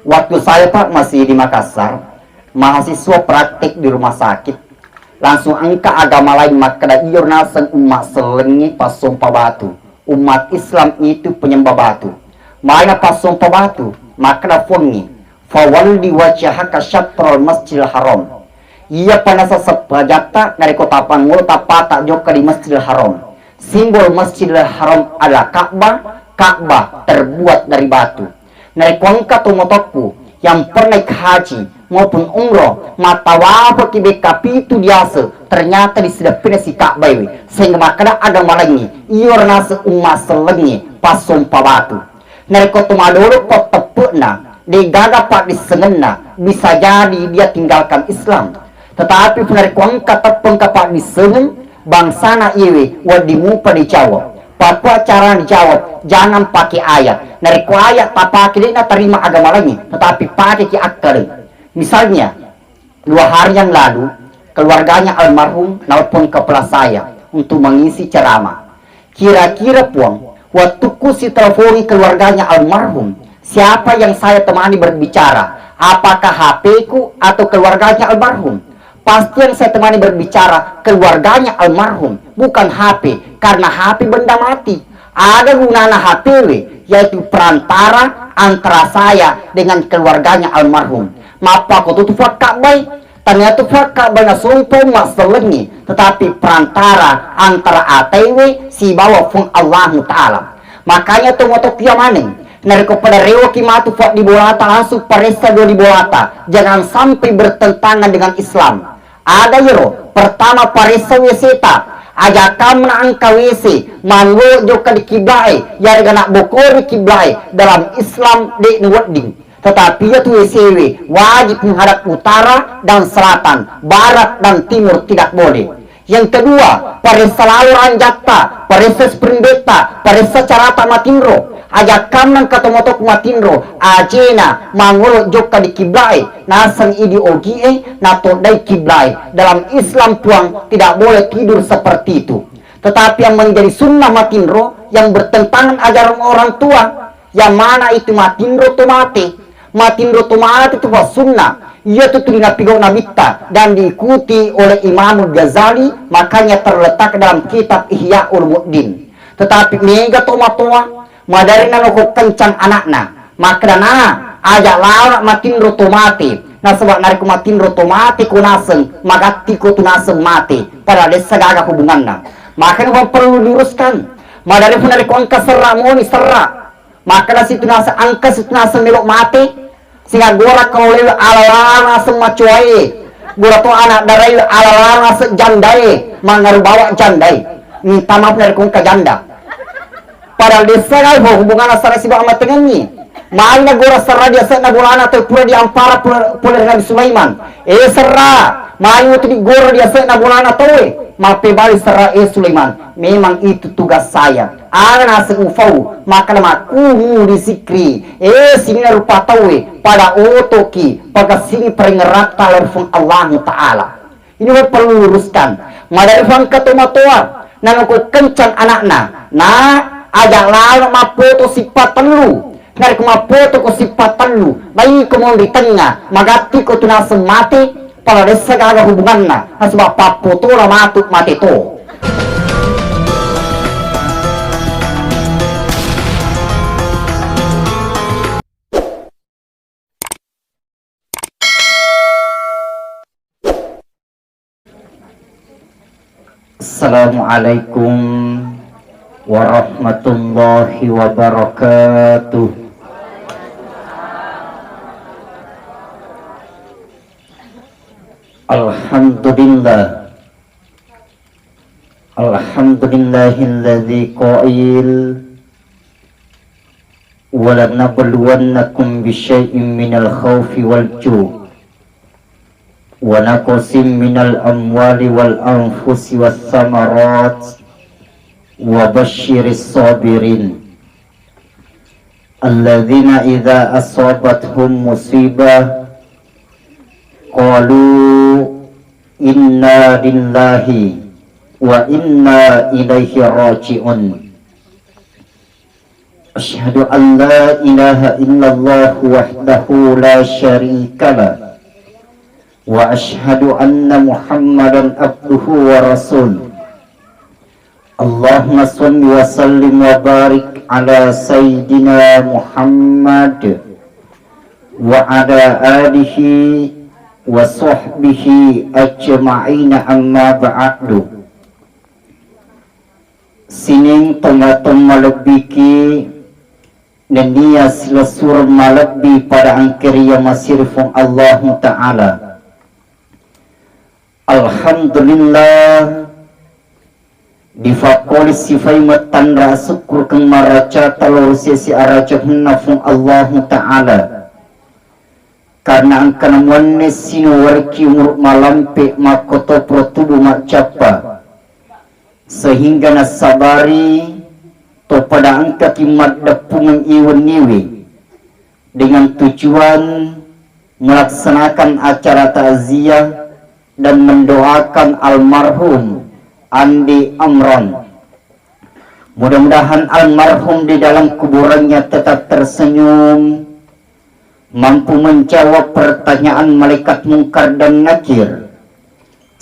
Waktu saya Pak masih di Makassar, mahasiswa praktik di rumah sakit, langsung angka agama lain maka iyor nasan umat selengi pas sumpah batu. Umat Islam itu penyembah batu. Mana pas sumpah batu, maka fongi. Fawalli wajhaka syatrul masjidil haram. Ia panasa sepajata dari kota Panggul tapata joka di Masjidil Haram. Simbol Masjidil Haram adalah Ka'bah. Ka'bah terbuat dari batu. Dari kuangka tumotoku yang pernah haji maupun umroh mata wapa kibekapi itu biasa ternyata disedapin si Ka'bah sehingga makanya agama lagi iyor nasa umat selengi pas sumpah batu. Dari kota madoro kota tepukna digaga pak disengena bisa jadi dia tinggalkan Islam. Tetapi dari kuangka tepung kapak disengen bangsana iwe wadimu pada Jawa. Papua cara dijawab, jangan pakai ayat. Dari ku ayat tak pakai dia terima agama lagi, tetapi pakai ki akal. Misalnya 2 hari yang lalu keluarganya almarhum nelpon ke kelas saya untuk mengisi ceramah. Kira-kira puang, waktu ku si telefoni keluarganya almarhum, siapa yang saya temani berbicara? Apakah HP ku atau keluarganya almarhum? Pasti yang saya temani berbicara keluarganya almarhum, bukan HP, karena HP benda mati. Ada gunanya HP, yaitu perantara antara saya dengan keluarganya almarhum. Mapa aku tutup fakak baik, ternyata fakak banyak sumpah masalengi, tetapi perantara antara ATW si bawa fung Allah Ta'ala. Makanya tuh moto kiamaning. Nari kepada rewa kimatu fak di bolata langsung paresa do di bolata. Jangan sampai bertentangan dengan Islam. Ada yero, pertama paresa weseta, ajakam na angka wese, mango joka di kiblai, yari ganak bokori kiblai dalam Islam de nuwadding. Tetapi ya tu wesewe wajib menghadap utara dan selatan, barat dan timur tidak boleh. Yang kedua, paresa lauran jatta, paresa sprindeta, paresa carata matinro. Ajakam nang katomotok matinro ajena mangolo joka di kiblai nasan ideologi nato dai kiblai. Dalam Islam puang tidak boleh tidur seperti itu. Tetapi yang menjadi sunnah matinro yang bertentangan ajaran orang tua, yang mana itu matinro to mati. Matinro to mati itu sunnah. Ia itu dinapigau nabita dan diikuti oleh Imam Ghazali, makanya terletak dalam kitab Ihya Ulumuddin. Tetapi mega toa madari na ko kencang anakna makna ajak lawan matin roto mati na sebab nari ko matin roto mati ko naseng magati ko tunaseng mati pada desa gaga hubunganna makanya perlu diluruskan madari pun nari ko angka serra moni serra makna situ nasa angka situ nasa melok mati sehingga gora kalau lewe alalana semua cuai gora to anak darai alalana sejandai mangaru bawa jandai minta maaf nari ko angka janda padahal desa galbo hubungan asara si Muhammad tengannya maal na gora serra dia sa nagulana atau pura di ampara pula Nabi Sulaiman serra maal itu di gora dia sa nagulana towe mape bali serra Sulaiman memang itu tugas saya ana seufau maka nama kuhu disikri sini rupa towe pada otoki pada sini peringerat talerfung Allah Ta'ala ini perlu luruskan madarifan ketomatoa nangko kencang anakna ajak lawan mapoto sifat telu ngari ko mapoto ko sifat telu bayi ko mo di tengah magati ko tunaseng mati pada desa gaga hubunganna sebab papoto la matuk mati to. Assalamualaikum warahmatullahi wabarakatuh. Alhamdulillah alhamdulillahilladzi qail wa lanabluwannakum bisyai'in minal khawfi wal ju' wa naqsim minal amwali wal anfusi was samarat wa basyiris sabirin alladzina idza asabathum musibah qalu inna lillahi wa inna ilaihi raji'un. أشهد أن لا إله إلا الله وحده لا شريك له وأشهد أن محمدا عبده ورسوله اللهم صل وسلم وبارك على سيدنا محمد وعلى آله وصحبه أجمعين أما بعد. Sining tomatom malabiki naniya sila sur malabi pada angkiriya masirfong Allah Ta'ala. Alhamdulillah difakoli sifai matandra syukur kang maraca talor si araja hunafong Allah Ta'ala. Karena angka namuanne sinuwarki umur malampe makoto protubu macapa sehingga nasabari to pada angka kimat dapungan iwan niwi dengan tujuan melaksanakan acara takziah dan mendoakan almarhum Andi Amron. Mudah-mudahan almarhum di dalam kuburannya tetap tersenyum, mampu menjawab pertanyaan malaikat mungkar dan nakir.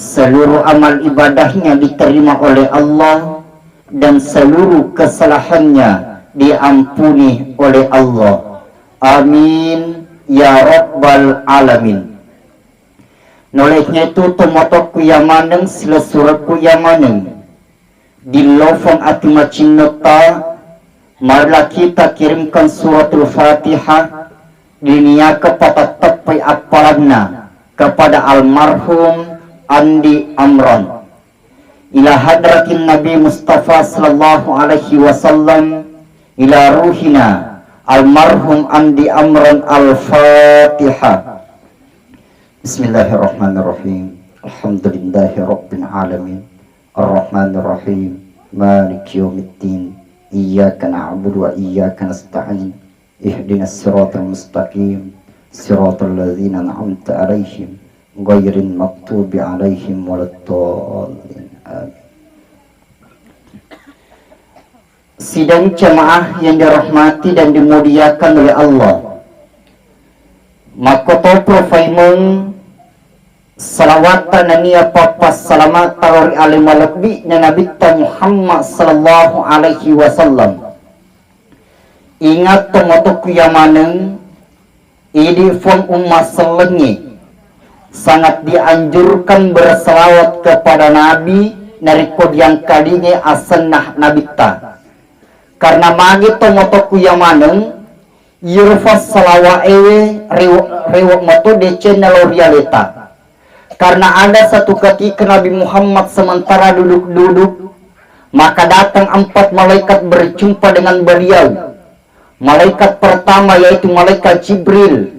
Seluruh amal ibadahnya diterima oleh Allah dan seluruh kesalahannya diampuni oleh Allah. Amin ya rabbal alamin. Nolehnya itu tomotok kuyamaneng sila surat kuyamaneng di lofong atimacin nota. Marilah kita kirimkan suratul Fatihah dunia kepada tepi apalanna kepada almarhum Andi Amron ila hadratin Nabi Mustafa sallallahu alaihi wasallam ila ruhina almarhum Andi Amron. Al-Fatihah. Bismillahirrahmanirrahim. Alhamdulillahi rabbil alamin arrahmanir rahim maliki yaumiddin iyyaka na'budu wa iyyaka nasta'in ihdinas siratal mustaqim siratal ladzina an'amta 'alaihim ghairil maghdubi 'alaihim waladdallin. Sidang jemaah yang dirahmati dan dimuliakan oleh Allah, makoto profaimung salawatan naniya papas salamat talori alim malakbi na nabita Muhammad sallallahu alaihi wasallam. Ingat tomoto kuyamaneng idi fon umat selengi sangat dianjurkan berselawat kepada Nabi narikod yang kalinya asenah nabita. Karena magi tomoto kuyamaneng yurfas salawa ewe rewak moto dece nalorialita. Karena ada satu ketika Nabi Muhammad sementara duduk-duduk, maka datang 4 malaikat berjumpa dengan beliau. Malaikat pertama yaitu malaikat Jibril.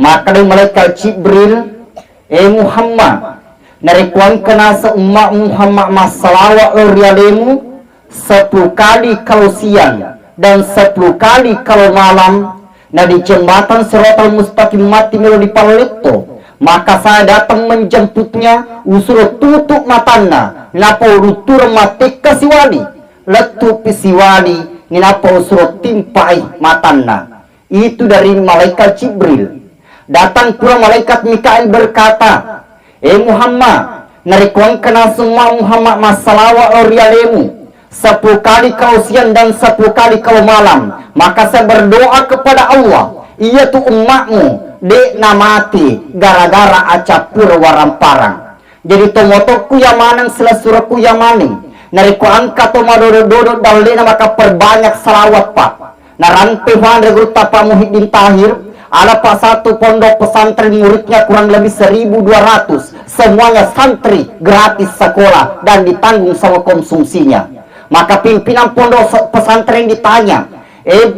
Maka dari malaikat Jibril, Muhammad, narikuan kena seumma Muhammad masalawa orialemu 10 kali kalau siang dan 10 kali kalau malam. Nah di jembatan Siratal Mustaqim mati melo di Paleto. Maka saya datang menjemputnya, usul tutup matana, napa urutur mati kasiwali, letu pisiwali, napa usul timpai matana. Itu dari malaikat Jibril. Datang pula malaikat Mikail berkata, Muhammad, narikuan kena semua Muhammad masalawa orialemu 10 kali kau siang dan 10 kali kau malam. Maka saya berdoa kepada Allah, iya tu umatmu dek namati gara-gara acapur waramparang. Jadi tomotoku yamanang selasuraku yamaning nariku angka tomadodo dalena maka perbanyak salawat pak. Narantewan regruta Pak Muhyiddin Tahir ada Pak satu pondok pesantren muridnya kurang lebih 1.200. Semuanya santri gratis sekolah dan ditanggung sama konsumsinya. Maka pimpinan pondok pesantren ditanya,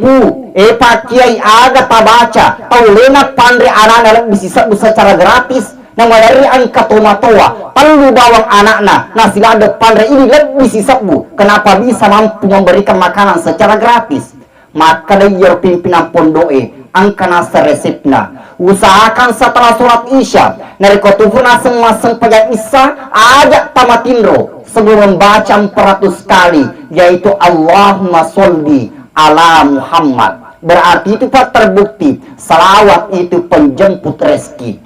Bu, Pak Kiai ada tak baca, tahu lena pandri anak-anak bisa secara gratis. Nama dari angka tomatoa, perlu bawang anaknya. Nah sila ada pandri ini lebih sisa bu. Kenapa bisa mampu memberikan makanan secara gratis? Maka dari pimpinan pondoe angka nasa resepna. Usahakan setelah sholat isya, narikotufuna masing-masing pajak isya ajak tamatindro sebelum membaca 400 kali, yaitu Allahumma sholli ala Muhammad. Berarti itu Pak terbukti salawat itu penjemput rezeki.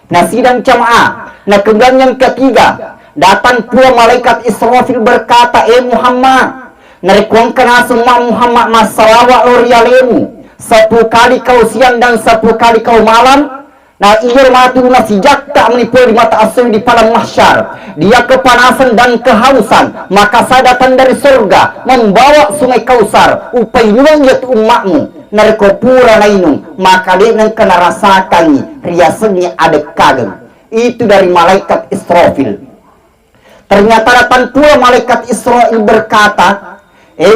Nah sidang jamaah. Nah kemudian yang ketiga, datang pula malaikat Israfil berkata, Muhammad, narikuangkan semua Muhammad masalawat lorialemu 10 kali kau siang dan 10 kali kau malam. Nah ia matu nasi jakka menipu di mata asli di padang mahsyar. Dia kepanasan dan kehausan. Maka saya datang dari surga membawa sungai Kausar. Upayuang yaitu umatmu. Nariko pura lainung. Maka dia yang kena rasakan riasanya ada kagem. Itu dari malaikat Israfil. Ternyata datang pula malaikat Israfil berkata,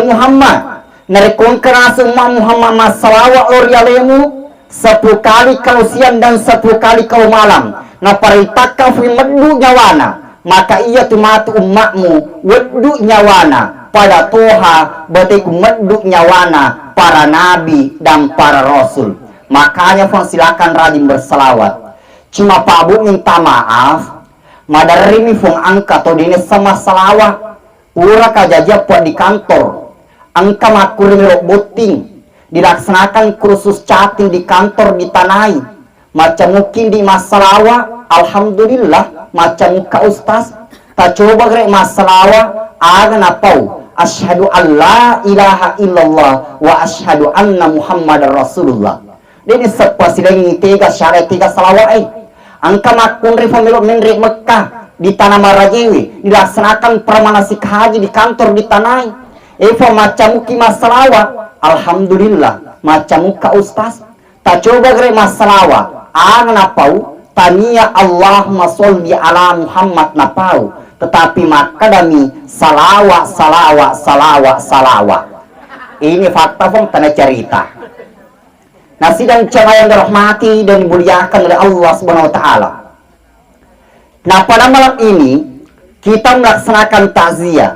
Muhammad, nariko kena semua Muhammad masalawat lorialemu 10 kali kau siang dan 10 kali kau malam. Nah paritaka fi meddu nyawana. Maka ia tu matu umatmu weddu nyawana pada Toha batik meddu nyawana para nabi dan para rasul. Makanya silakan rajin berselawat. Cuma Pak Bu minta maaf, madarimi fung angka atau dini sama selawat. Ura kajajah puan di kantor. Angka makurin roboting. Dilaksanakan kursus chatting di kantor di Tanai. Macam mungkin di masalawa, alhamdulillah, macam muka ustaz. Tak coba grek masalawa, aga napau. Asyhadu an la ilaha illallah wa asyhadu anna Muhammad Rasulullah. Ini sepas silang tiga syarat tiga salawat. Angka makun reformelo menrik Mekah di Tanah Marajewi. Dilaksanakan pramanasik haji di kantor di Tanai. Macam mungkin masalawa. Alhamdulillah, macam muka ustaz. Tak coba gere masalawat. Napau, tania Allahumma sholli ala Muhammad napau. Tetapi maka dami salawat. Ini fakta pun tanah cerita. Nah sidang jamaah yang dirahmati dan dimuliakan oleh Allah Subhanahu wa taala. Nah pada malam ini kita melaksanakan takziah.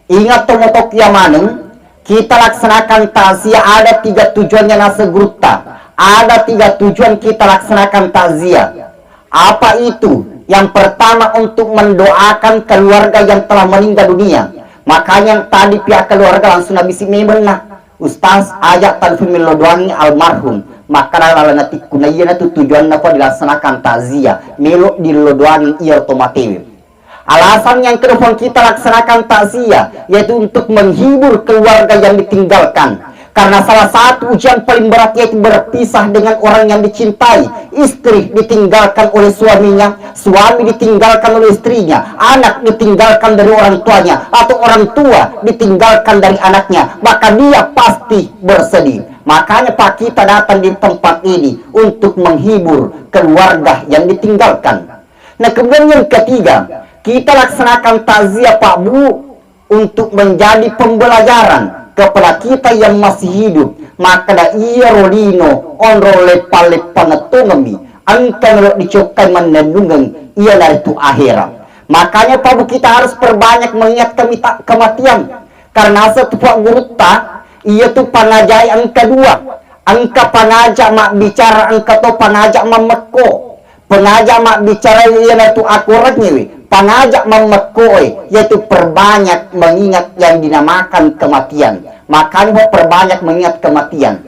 Ingat tomotok yamaneng. Kita laksanakan takziah ada 3 tujuannya nasa gruta. Ada 3 tujuan kita laksanakan takziah. Apa itu? Yang pertama untuk mendoakan keluarga yang telah meninggal dunia. Makanya tadi pihak keluarga langsung habis memenah. Ustaz ajak talfin melodoani almarhum. Maka dalam nanti kunayana itu tujuan apa dilaksanakan takziah. Melo dilodoani ia otomatis. Alasan yang kedua kita laksanakan takziah yaitu untuk menghibur keluarga yang ditinggalkan. Karena salah satu ujian paling berat yaitu berpisah dengan orang yang dicintai. Istri ditinggalkan oleh suaminya, suami ditinggalkan oleh istrinya, anak ditinggalkan dari orang tuanya, atau orang tua ditinggalkan dari anaknya. Maka dia pasti bersedih. Makanya Pak kita datang di tempat ini untuk menghibur keluarga yang ditinggalkan. Nah kemudian yang ketiga, kita laksanakan takziah Pak Bu untuk menjadi pembelajaran kepada kita yang masih hidup. Maka da iya rolino onrole pale pangetungemi angka melok dicokai menendungan ia dari itu akhirat. Makanya Pak Bu kita harus perbanyak mengingat kematian. Karena setupak gurta ia tu panajai angka 2. Angka panajak mak bicara angka to panajak memeko. Pengajak mak bicara ia dari itu akuratnya wi. Pengajak memekoi yaitu perbanyak mengingat yang dinamakan kematian. Makanya perbanyak mengingat kematian.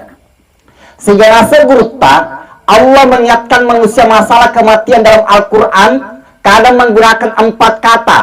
Sejarah segurta Allah mengingatkan manusia masalah kematian dalam Al-Quran kadang menggunakan 4 kata.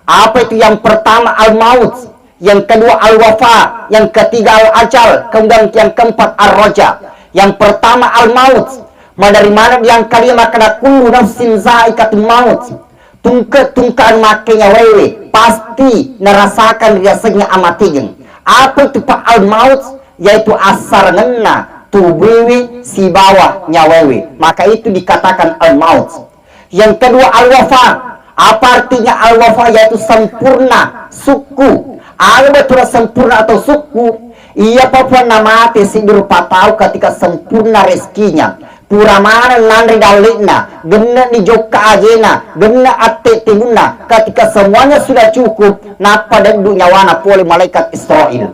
Apa itu? Yang pertama al-maut, yang kedua al-wafa, yang ketiga al-ajal, kemudian yang keempat al-roja. Yang pertama al-maut, dari mana yang kalian maka kullu nafsin zaikatul maut. Tungkaan makanya wewe pasti nerasakan rasanya amatigen. Apa itu Pak al-maut? Yaitu asar ngena tubuh si bawah nyawewe. Maka itu dikatakan al-maut. Yang kedua al-wafa. Apa artinya al-wafa? Yaitu sempurna suku. Betul sempurna atau suku. Ia papuan nama si berupa tahu ketika sempurna rezekinya. Pura mana nandri dalikna, gena di joka ajena, gena ate timuna. Ketika semuanya sudah cukup, napa dan nyawana oleh malaikat Israel.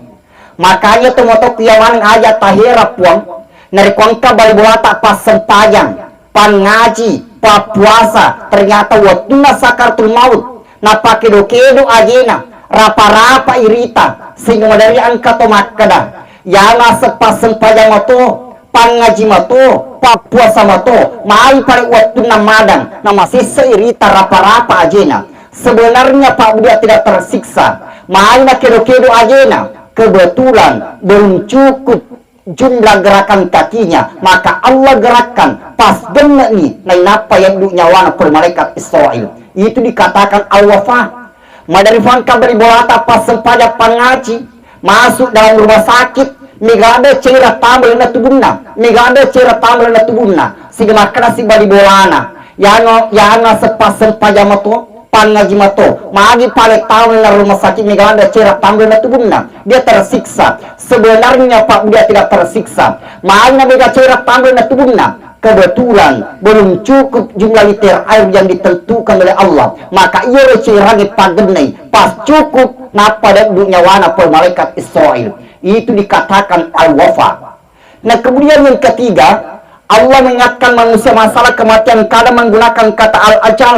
Makanya temotok kiaman aja tahira puang, nari kuangka bali bolata pas sempajang, pan ngaji, pa puasa, ternyata waktunya sakartul maut. Napa kedo-kedo ajena, rapa-rapa irita, sehingga dari angka tomak kedah. Yang sepas sempaya mato, pangaji mato, papuasa mato, mai pada waktu namadang, nama sisa irita rapa-rapa ajena. Sebenarnya Pak Budia tidak tersiksa, mai na kedo-kedo ajena. Kebetulan belum cukup jumlah gerakan kakinya, maka Allah gerakkan pas benar nih, lain apa yang du nyawana per malaikat Israel. Itu dikatakan al-wafa. Madarifan kabari bolata pas sempaya pangaji masuk dalam rumah sakit. Mega ada cera tambal na tubunna, mega ada cera tambal na tubunna. Sige makna si bali bolana. Yang sepas sempaya mato, pangaji mato, magi pale tambal na rumah sakit mega ada cera tambal na tubunna. Dia tersiksa. Sebenarnya Pak dia tidak tersiksa. Mana mega cera tambal na tubunna. Kebetulan belum cukup jumlah liter air yang ditentukan oleh Allah, maka ia receragi pagenai pas cukup napa dan nyawana per malaikat Israel. Itu dikatakan al-wafa. Nah kemudian yang ketiga, Allah mengingatkan manusia masalah kematian kadang menggunakan kata al-ajal.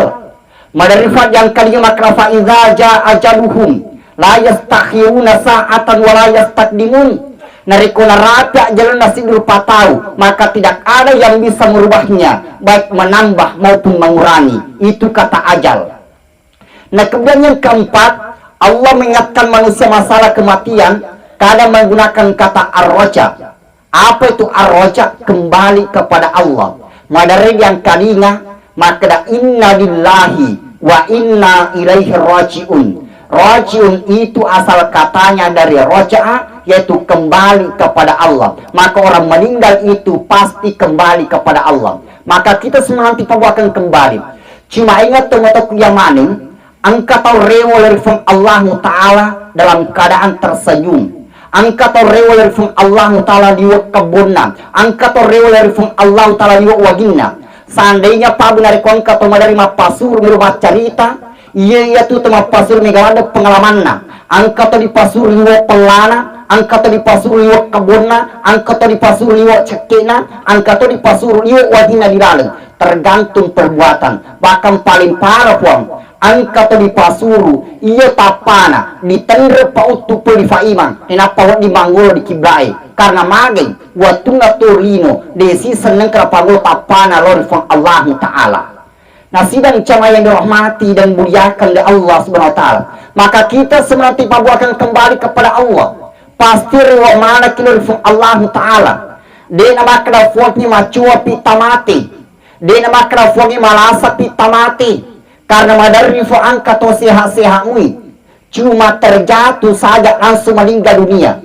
Madarifat yang kalinya makna fa'iza ja'ajaluhum la yastakhiruna sa'atan wa la yastaqdimun. Narikuna rata jalan nasi berupa tahu, maka tidak ada yang bisa merubahnya, baik menambah maupun mengurangi. Itu kata ajal. Nah kemudian yang keempat, Allah mengingatkan manusia masalah kematian kadang menggunakan kata ar-roja. Apa itu ar-roja? Kembali kepada Allah. Madari yang kalinya maka inna lillahi wa inna ilaihi raji'un. Raji'un itu asal katanya dari roja'a, yaitu kembali kepada Allah. Maka orang meninggal itu pasti kembali kepada Allah. Maka kita semua nanti akan kembali. Cuma ingat teman-teman yang maning, engkau tahu rewel Allah Ta'ala dalam keadaan tersenyum. Angka to rewel from Allah Ta'ala liwat kabunna. Angka to rewel from Allah Ta'ala liwat waginna. Seandainya Pak Bunari kongka to madari mapasur mirumah cerita, iya tu tema pasur megawanda pengalamanna. Angka to di pasur liwat pelana, angka to di pasur liwat kabunna, angka to di pasur liwat cekena, angka to di pasur liwat waginna di dalam. Tergantung perbuatan. Bahkan paling parah puang. Angka to di pasuru iya tapana ditendre pautu puli faimang kenapa wat di manggolo di kiblai karena magai waktu naturino desi seneng kerapangolo tapana lor from Allah Ta'ala. Nah sidang cama yang dirahmati dan muliakan oleh Allah Subhanahu Wa Ta'ala, maka kita semenanti akan kembali kepada Allah. Pasti rewa mana kilo from Allah Ta'ala de nama kena fuak ni macua pita mati, de nama kena fuak ni malasa pita mati. Karena madarifo angka to sehat-sehat cuma terjatuh saja langsung meninggal dunia.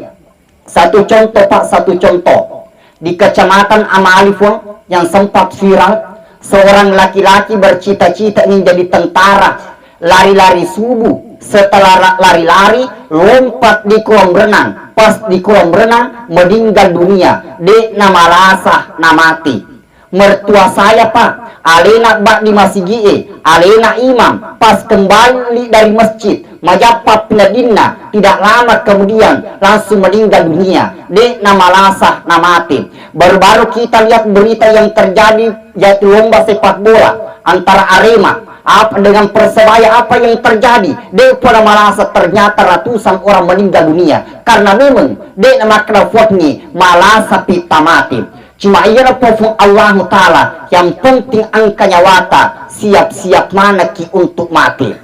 Satu contoh Pak, satu contoh. Di kecamatan Amalifon yang sempat viral, seorang laki-laki bercita-cita ingin jadi tentara. Lari-lari subuh, setelah lari-lari, lompat di kolam renang. Pas di kolam renang, meninggal dunia. Di nama lasah, namati. Mertua saya Pak, alena bak di masjid, alena imam, pas kembali dari masjid, majapap pinadina, tidak lama kemudian langsung meninggal dunia. De nama lasah, namati. Baru-baru kita lihat berita yang terjadi yaitu lomba sepak bola antara Arema apa dengan Persebaya, apa yang terjadi? De pada malasa ternyata ratusan orang meninggal dunia karena memang de nama kenafotni malasa pita mati. Cuma ia pofung Allah Ta'ala yang penting angka nyawata siap-siap mana ki untuk mati.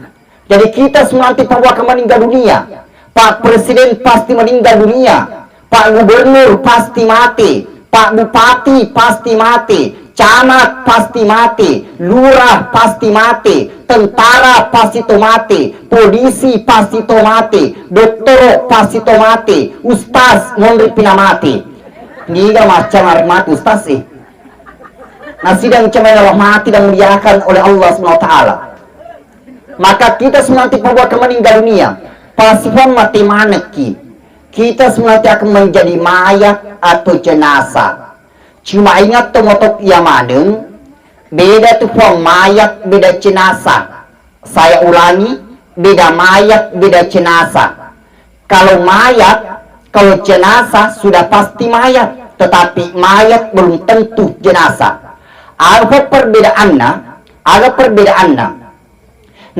Jadi kita semua nanti akan meninggal dunia. Pak Presiden pasti meninggal dunia, Pak Gubernur pasti mati, Pak Bupati pasti mati, camat pasti mati, lurah pasti mati, tentara pasti mati, polisi pasti mati, dokter pasti mati, ustaz mondri pina mati. Niga macam mati ustaz sih. Nah sidang cuma Allah mati dan muliakan oleh Allah SWT. Maka kita semua nanti akan meninggal dunia. Pasifan mati maneki. Kita semua nanti akan menjadi mayat atau jenazah. Cuma ingat tomotok ia madeng, beda tuh puang mayat, beda jenazah. Saya ulangi, beda mayat, beda jenazah. Kalau mayat, kalau jenazah sudah pasti mayat. Tetapi mayat belum tentu jenazah. Apa perbedaannya? Ada perbedaannya.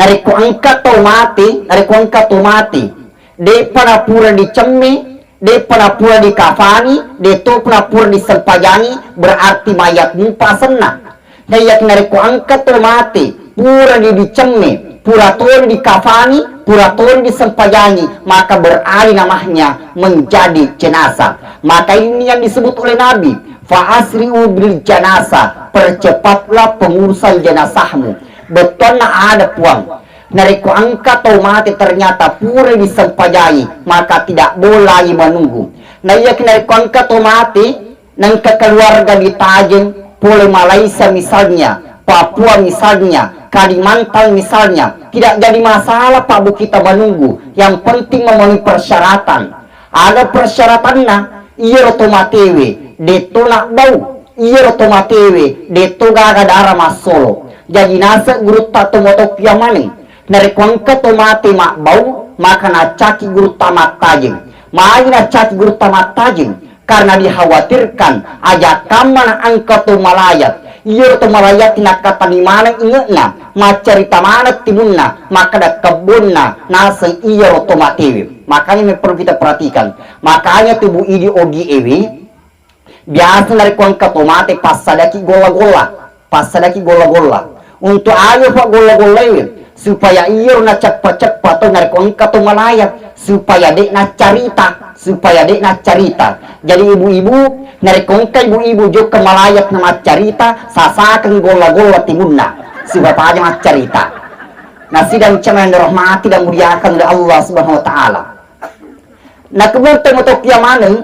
Nariku angkat to mati, De pada pura dicemi, de pernah pura dikafani, de to pernah pura disempajangi, berarti mayatmu pasenna. Dayak nariku angkat mati, pura dicemme, pura tol dikafani, pura tol disempajangi, maka beralih namanya menjadi jenazah. Maka ini yang disebut oleh Nabi, fa'asri'u bil jenazah, percepatlah pengurusan jenazahmu. Betul ada puang. Nariku angkat atau mati ternyata pura disempajangi, maka tidak boleh lagi menunggu. Nayak nariku angkat atau mati, nang keluarga ditajeng, Pulau Malaysia misalnya, Papua misalnya, Kalimantan misalnya, tidak jadi masalah Pak Bu kita menunggu. Yang penting memenuhi persyaratan. Ada persyaratannya, iya otomatewe, deto nak bau, iya otomatewe, deto gaga darah masolo. Jadi nasa guru tato motok yamane, narekuang ketomate mak bau, maka nacaki guru tamat tajeng. Mai nacaki guru tamat tajeng. Karena dikhawatirkan aja kamana angka tu malayat, iya tu malayat nak kata di mana ingetna, macerita mana timunna, maka dak kebunna nasa iya otomatis. Makanya perlu kita perhatikan. Makanya tubuh idi ogi ewi biasa dari kuang ketomate pas sadaki gola-gola, untuk ayo pak gola-gola ewi supaya iya na cepat-cepat tu dari kuang ketomalayat supaya dek na carita, jadi ibu-ibu narikongka ibu-ibu juga kemalayat na carita sasakan gola-gola timunna supaya aja carita. Nah sidang cemen rahmati dan muliakan oleh Allah Subhanahu wa taala. Nah kemudian untuk kiamaneng,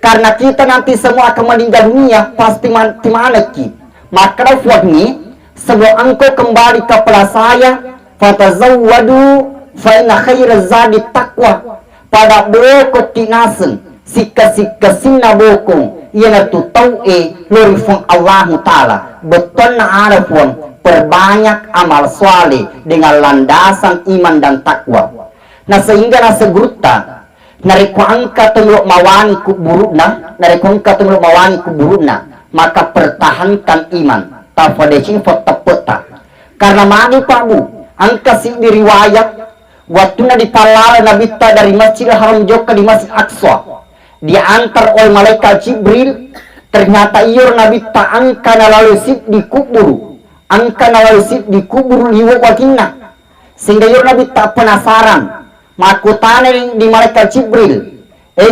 karena kita nanti semua akan meninggal dunia pasti mati maneki. Maka ini sebelum engkau kembali kepada saya, fatazawwadu fa inna khairaz zadi taqwa. Pada boko tinasen sika-sika sinna bokong yana tu tau'e lorifung Allah Ta'ala. Betul na arafun perbanyak amal soleh dengan landasan iman dan takwa. Nah sehingga nasa gurta nariku angka tumuluk mawani kuburuna, maka pertahankan iman tafadeci fatapeta. Karena mani Pak Bu angka si diriwayat waktu na dipalala nabita dari Masjidil Haram joka di Masjid Aqsa, diantar oleh malaikat Jibril. Ternyata iyo nabita angka nalalu sip dikubur liwa wakinna, sehingga iyo nabita penasaran makutane di malaikat Jibril,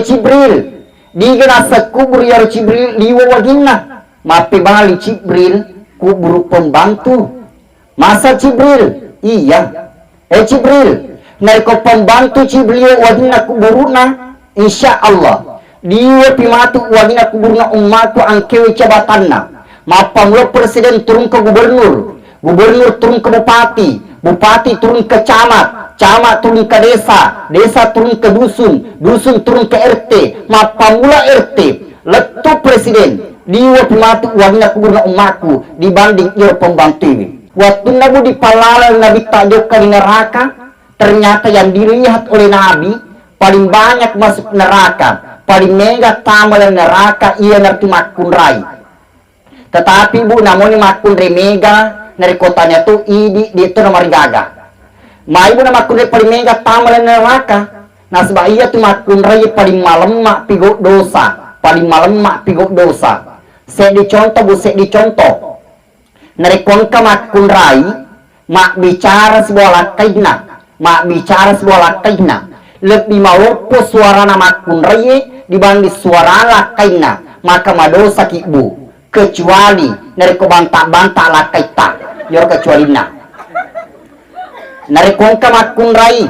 Jibril digena sekubur ya Jibril liwa wakinna, mapi bali Jibril kubur pembantu. Masa Jibril? Iya. Jibril nariko pembantu Jibril wadina kuburuna, insya Allah dia pimatu wadina kuburuna umatku angkewi jabatanna. Mapamlo presiden turun ke gubernur turun ke bupati turun ke camat turun ke desa turun ke dusun turun ke RT. Mapamula RT letu presiden dia pimatu wadina kuburuna umatku dibanding ia pembantu ini. Waktu nabu dipalala nabi tajoka di neraka, ternyata yang dilihat oleh Nabi paling banyak masuk neraka, paling mega tamal neraka ia nanti makun rai. Tetapi Bu namun makun remega dari kotanya tuh idi di itu nomor gaga. Mai Bu makun re paling mega tamal neraka. Nah sebab ia tuh makun rai paling malam mak pigo dosa, Saya dicontoh Bu, dicontoh. Dari kongka makun rai mak bicara sebuah lakaina, lebih mau suara nama kunrai dibanding suara lakaina, maka madosa kibu kecuali dari kebantah-bantah lakaita yor kecuali dari kongka makunrai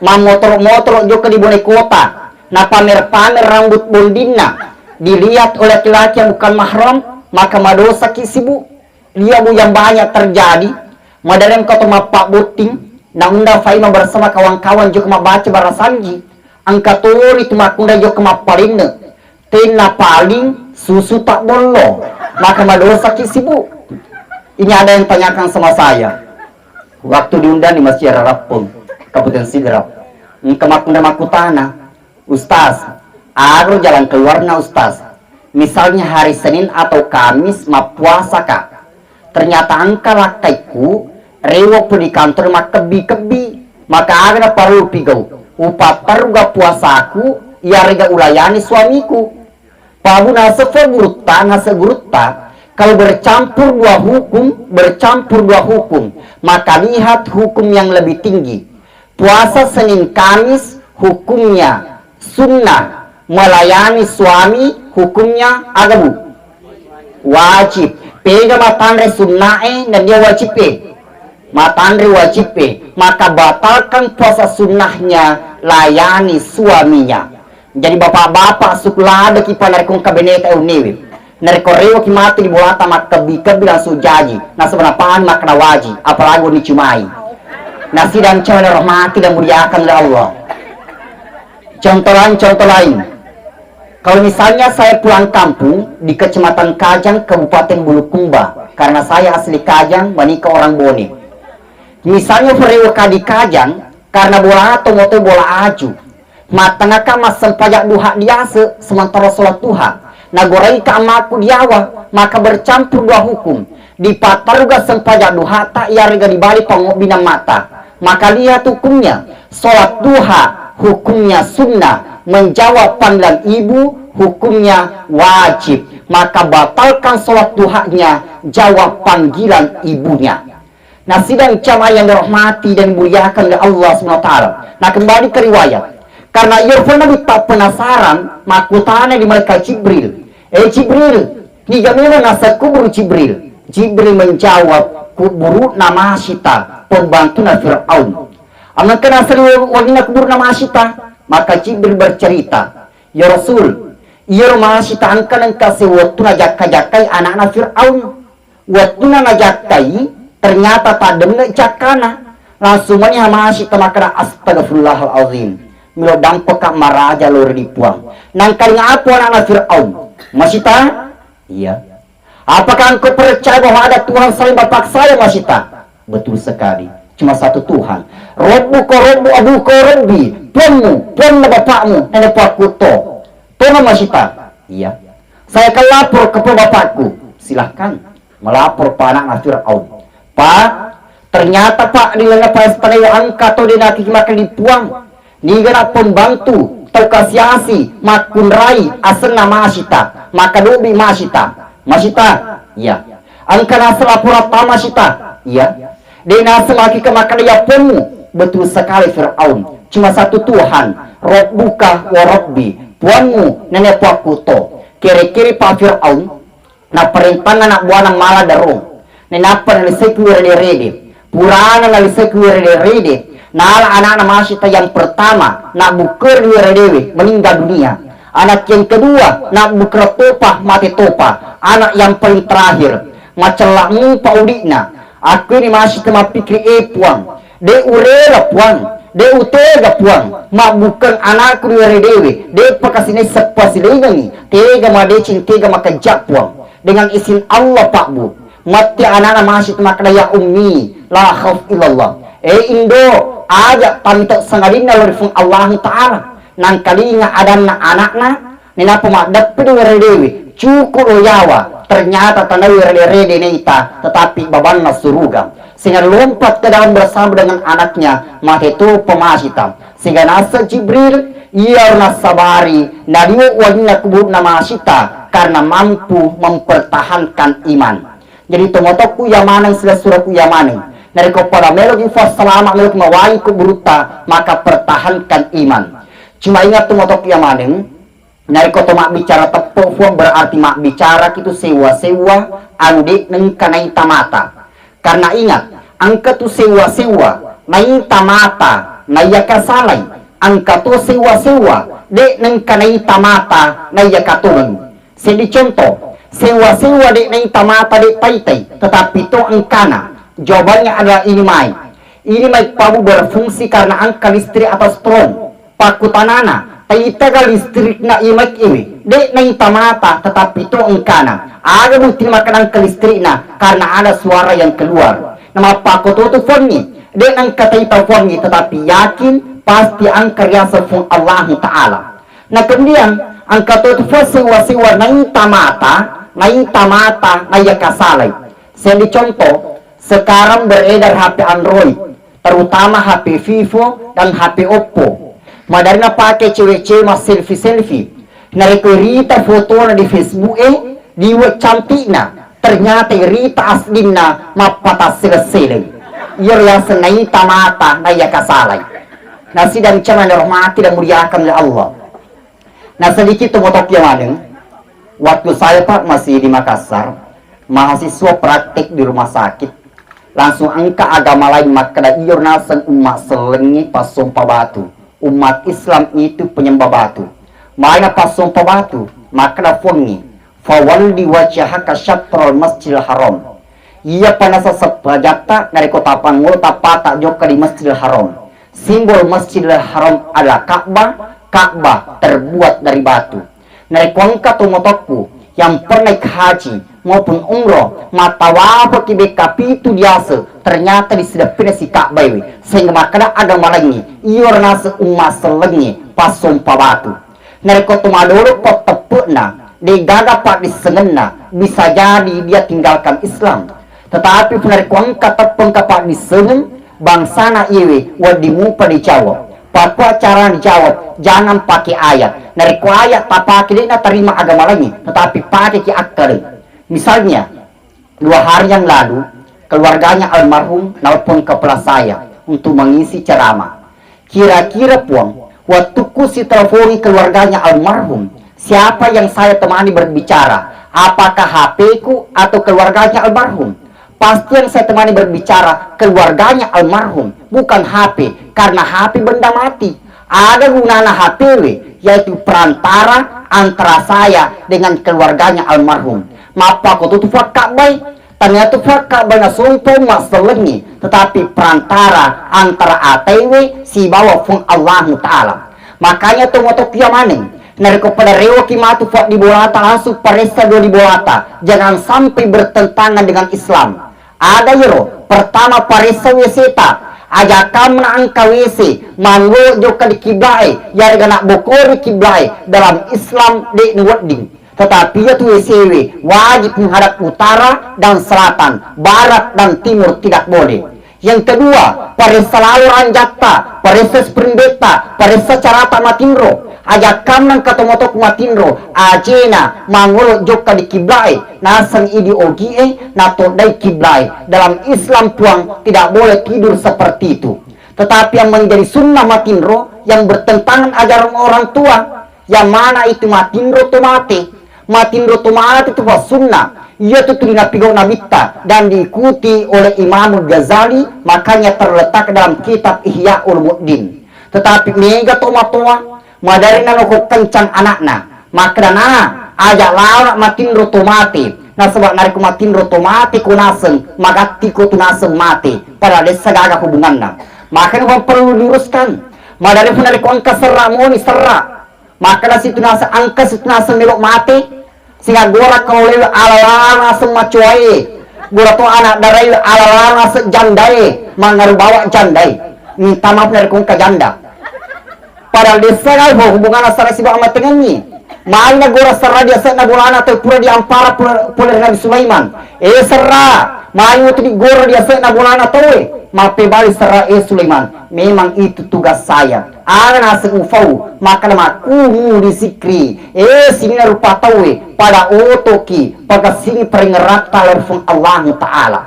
motor juga di bonai kota na pamer-pamer rambut bondina dilihat oleh laki-laki yang bukan mahram, maka madosa kisibu dia Bu yang banyak terjadi. Madarem kata Pak Buting na unda faima bersama kawan-kawan juga baca barasanji angka turun itu makunda juga mapalinne tena paling susu tak bolong, maka madosa kisibu. Ini ada yang tanyakan sama saya waktu diundang di Masjid Rapung Kabupaten Sidrap, kemakunda makutana, Ustaz aku jalan keluarnya Ustaz, misalnya hari Senin atau Kamis puasa Kak, ternyata angka lakaiku rewo pun di kantor mak kebi, maka ada paru pigau upatar ga puasaku ia rega ulayani suamiku. Pabu nasa gurutta, kalau bercampur dua hukum, maka lihat hukum yang lebih tinggi. Puasa Senin Kamis hukumnya sunnah, melayani suami hukumnya agabu wajib. Pega matandre sunnae dan dia wajib matandre wajib, maka batalkan puasa sunnahnya, layani suaminya. Jadi bapak-bapak sukulada kipa narikong kabineta uniwi narikorewa kimati di bolata makabi-kabi langsung jaji nah sebenarnya makna wajib apalagi dicumai nah sidang cewek rahmati dan muliakan oleh Allah. Contoh lain, kalau misalnya saya pulang kampung di Kecamatan Kajang, Kabupaten Bulukumba, karena saya asli Kajang, menikah orang Bone. Misalnya perewa di Kajang, karena bola atau motor bola aju, matangaka mas sempajak duha biasa sementara sholat duha. Nah goreng ke amaku diawa, maka bercampur dua hukum. Di pataruga sempajak duha tak ia rega dibalik pangobina mata. Maka lihat hukumnya, sholat duha hukumnya sunnah, menjawab panggilan ibu hukumnya wajib, maka batalkan sholat duhanya, jawab panggilan ibunya. Nah sidang jamaah yang dirahmati dan dimuliakan oleh Allah SWT. Nah kembali ke riwayat, karena ia pernah tak penasaran makutana di malaikat Jibril. Jibril, nigamila nasa kubur Jibril. Jibril menjawab, kuburu nama Sita, pembantu Fir'aun. Anak kena seri wagina kubur nama Sita. Maka Jibril bercerita, ya Rasul, iya rumah Sita angka kasih waktu najakai anak-anak Fir'aun. Waktu najakai ternyata tak demen jakana. Langsung mana Sita makana astagfirullahalazim. Milo dampak maraja lor dipuang. Nangkali ngapu anak-anak Fir'aun. Masita? Iya. Apakah engkau percaya bahwa ada Tuhan selain bapak saya, Masita? Betul sekali. Cuma satu Tuhan. Robbuka robbu abuka robbi. Tuanmu bapakmu, nenek bapakku to. Tuhan Masita? Iya. Saya akan lapor kepada bapakku. Silahkan melapor pada anak Fir'aun. Pak, ternyata Pak di lengah pestana angka atau di naki makan dipuang. Nigana pembantu tau kasiasi makun rai asal nama Masita. Maka dobi Masita. Masita? Iya. Angka nasa lapor apa Masita? Iya. Dia nasa lagi kemakan ya punmu. Betul sekali Fir'aun. Cuma satu Tuhan. Rabbuka wa rabbi. Puanmu nenek puakku to. Kiri-kiri Pak Fir'aun. Na perintah anak buana malah darong. Nenapa nalisai keluar dari rede. Purana nalisai keluar dari rede. Nala anak-anak Masita yang pertama. Nak buker keluar dewi. Meninggal dunia. Anak yang kedua. Nak buker topa mati topa. Anak yang paling terakhir. Macalamu paudikna. Aku ini masih tema pikir puang. De urela puang. De utega puang. Mak bukan anakku dari dewi. De pakasine sepasilengi. Tega ma de tega maka jak puang. Dengan izin Allah Pak Bu. Mati anak-anak masih tema kadaya ummi. La khauf illallah. Indo. Ajak pantok sangadina lorifung Allah Ta'ala. Nang kalinga ada anak-anak. Nenapa mak dapat dari dewi. Cukup yawa. Ternyata tanah rede neita, tetapi babanna suruga. Sehingga lompat ke dalam bersama dengan anaknya, maka itu pemasita. Sehingga nasa Jibril, ia nasabari, nadiwa wajina kubur nama Masita, karena mampu mempertahankan iman. Jadi tomotoku yamanang sila suraku yamanang. Dari kepada melogi fas selama melogi mawai kuburuta, maka pertahankan iman. Cuma ingat tomotoku yamanang. Nari koto mak bicara tepofuang berarti mak bicara itu sewa-sewa andi nengkanai tamata. Karena ingat, angka tu sewa-sewa nai tamata naya kasalai. Angka tu sewa-sewa dek nengkanai tamata naya katulun. Jadi contoh, sewa-sewa dek nai tamata dek taitai, tetapi tu angkana. Jawabannya adalah ini mai. Ini mai pabu berfungsi karena angka listrik atau strong. Pakutanana. Taitaga listrik na imak ini dek na tamata tetapi itu engkana ada bukti makanan ke listrik na karena ada suara yang keluar nama pakoto tu fongi dek nang kataita fongi tetapi yakin pasti angka riasa fung Allah Ta'ala. Nah kemudian angka tu sewa-sewa na tamata na yakasalai. Saya dicontoh sekarang beredar HP Android terutama HP Vivo dan HP Oppo. Madarina pakai cewek-cewek mas selfie-selfie. Nareko Rita foto na di Facebook di cantik na. Ternyata Rita aslina mapatas selesai. Yor yang senai tamata na ya kasalay. Na sidang caman rahmati dan muliakan oleh Allah. Nah sedikit tumotok yang ada. Waktu saya Pak masih di Makassar, mahasiswa praktik di rumah sakit. Langsung angka agama lain maka da iyor nasan umat selengi pas sumpah batu. Umat Islam itu penyembah batu. Mana pas sumpah batu maka da fongi. Fawalli wajhaka syatrul masjidil haram. Ia panasa sepajata dari kota Panggul tapata joka di masjidil haram. Simbol masjidil haram adalah Ka'bah. Ka'bah terbuat dari batu. Dari kuangka tumotokku yang pernah haji maupun umroh matawafa kibeka pitu biasa ternyata disedapin si Ka'bah sehingga makna agama lagi iyor nasa umat selengi pas sumpah batu. Dari kota madoro pot tepukna digaga pak disengena bisa jadi dia tinggalkan Islam. Tetapi dari kuangka tepung kapak disengen bangsana iwe wadimu pada dijawab. Papua cara dijawab, jangan pakai ayat. Dari ayat tak pakai dia terima agama lagi, tetapi pakai ki akal. Misalnya, 2 hari yang lalu, keluarganya almarhum nelpon ke saya untuk mengisi ceramah. Kira-kira puang, waktu ku si telefoni keluarganya almarhum, siapa yang saya temani berbicara? Apakah HP ku atau keluarganya almarhum? Pasti yang saya temani berbicara keluarganya almarhum, bukan HP, karena HP benda mati. Ada gunanya HP, yaitu perantara antara saya dengan keluarganya almarhum. Mapa ko tutu fakka bay, ternyata fakka bay na sumpah mas selengi, tetapi perantara antara ATW si bawa fung Allah Ta'ala. Makanya tumotok dia maning. Nari kepada rewa kimatu fak di bolata langsung paresa do di bolata. Jangan sampai bertentangan dengan Islam. Ada yero, pertama paresa weseta. Ajakam na angka wese, manggo joka di kiblai, yari ganak bokori kiblai dalam Islam de nuwadding. Tetapi ya tu WCW wajib menghadap utara dan selatan, barat dan timur tidak boleh. Yang kedua, paresa lalu ranjata, paresa sprindeta, paresa carata matindro. Ajakam nang katomotok matindro, ajena mangolo joka di kiblai, nasang ideologi nato dai kiblai. Dalam Islam puang tidak boleh tidur seperti itu. Tetapi yang menjadi sunnah matindro yang bertentangan ajaran orang tua, yang mana itu matindro to mati. Matindro to mati itu sunnah. Ia tuh dinapigau nabita dan diikuti oleh Imam Ghazali, makanya terletak dalam kitab Ihya Ulumuddin. Tetapi mega tomatua madari nano kencang anakna maka dana ajak lawan matindro to mati. Nah sebab nariku matindro to mati kunaseng magati ko tunaseng mati pada desa gaga hubunganna. Makanya perlu diluruskan. Madari pun nariku angka serra moni serra. Maka situ nasa angka situ nasa melok mati. Sehingga gora kalau lewe ala-ala semua cuai. Gora tuh anak darai ala-ala sejandai. Mangaru bawa jandai. Minta maaf dari kongka janda. Padahal desa kalau hubungan asal si bawa matengannya. Malna gora serra dia sana bulana atau pura di ampara pura Nabi Sulaiman. Serra. Malu tu di gora dia sana bulana towe. Mape bali serra Sulaiman. Memang itu tugas saya. Ana seufau maka nama kuhu disikri sini rupa tawe pada otoki pada sini peringerak talefon Allah Ta'ala.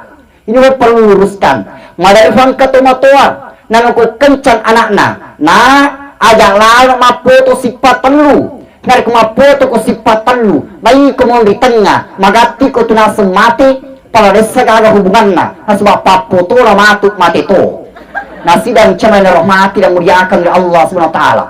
Ini perlu luruskan. Madai fang katomatoa nanoko kencang anakna nah ajak lalu mapoto sifat telu dari kumapoto ko sifat telu bayi ko mau di tengah magati ko tunasem mati pada desa gaga hubunganna sebab papoto la matuk mati to. Nasi dan cemai rahmati dan muliakan oleh Allah Subhanahu wa taala.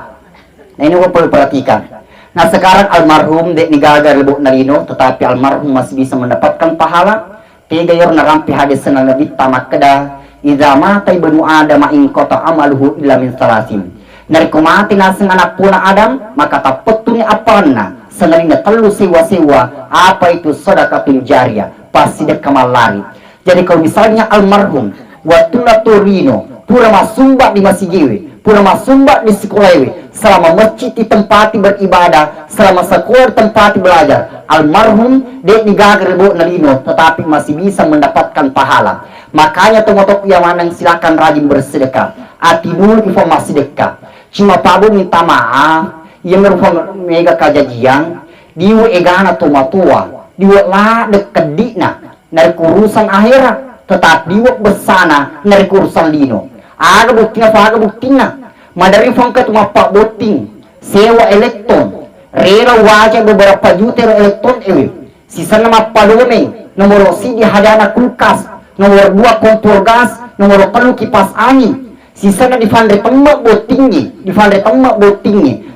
Nah ini gue perlu perhatikan. Nah sekarang almarhum dek nigagar lebuk narino, tetapi almarhum masih bisa mendapatkan pahala. Tiga yor narampi hadis senang nabi tamak keda. Idza mata ibnu adam in qata amaluhu illa min salasin. Nari kumati naseng anak pula Adam, maka tapetuni apana. Sengalina telu sewa-sewa, apa itu sedekah jariyah, pasti dek kamal lari. Jadi kalau misalnya almarhum watuna Torino pura masumbat di Masigiwe, pura masumbat di Sekolahwe, selama masjid di tempat beribadah, selama sekolah tempat belajar, almarhum dek digagal lebok nalino, tetapi masih bisa mendapatkan pahala. Makanya tomotok yang mana silakan rajin bersedekah, ati dulu informasi dekat. Cuma pabu minta maaf, yang merupakan mega kajajian, diwa egana tomatua, diwa la dekedina, dari urusan akhirat, tetap diwa besana dari urusan lino. Aga buktinya, madari fangka tuma pak boting, sewa elektron, rela wajah beberapa juta elektron ewe. Sisa nama palomeng, nomor si di hadana kulkas, nomor 2 kompor gas, nomor 3 kipas angin. Sisa na di fandre temak botingnya,